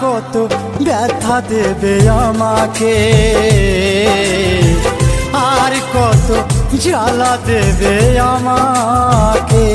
কত ব্যথা দেবে আমাকে, আর কত জ্বালা দেবে আমাকে।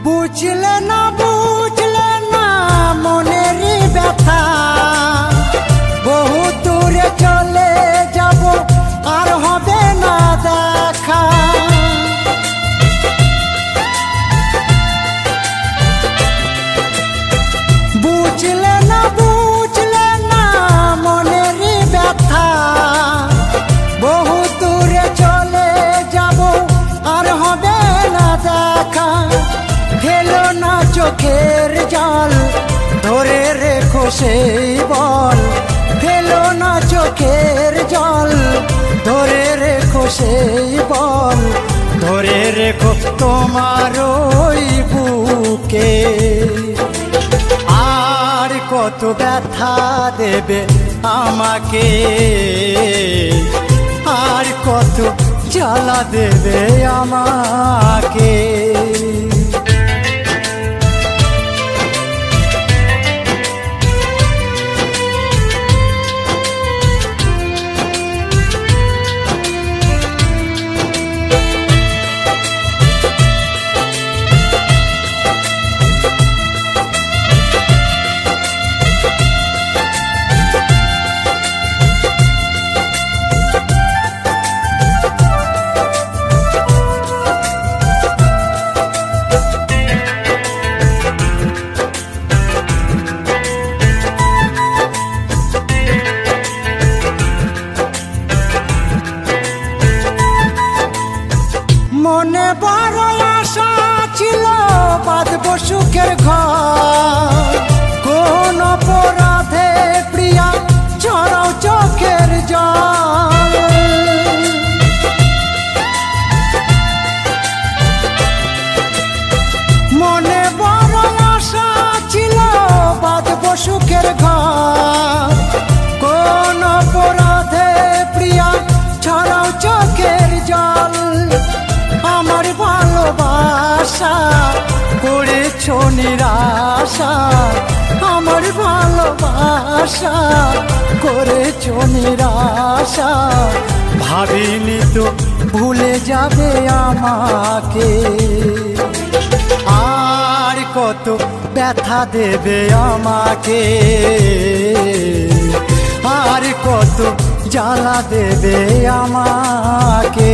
বুঝলে না মনের ব্যথা, বহু দূরে চলে যাব আর হবে না দেখা। বুঝলে না মনের ব্যথা, বহু দূরে চলে যাব আর হবে না দেখা। ফেলো না চোখের জল, ধরে রেখো সেই বল। ফেলো না চোখের জল, ধরে রেখো সেই বল। ধরে রেখো তোমার ওই বুকে, আর কত ব্যথা দেবে আমাকে, আর কত জ্বালা দেবে আমাকে। মনে বড় আশা ছিল বাঁধব সুখের ঘর, কোন অপরাধে প্রিয়া ঝরাও চোখের জল। মনে বড় আশা ছিল বাঁধব সুখের ঘর, কোন অপরাধে প্রিয়া ঝরাও চোখের জল। আমার ভালোবাসা করেছো নিরাশা, আমার ভালোবাসা করেছো নিরাশা। ভাবিনি তো ভুলে যাবে আমাকে, আর কত ব্যথা দেবে আমাকে, আর কত জ্বালা দেবে আমাকে।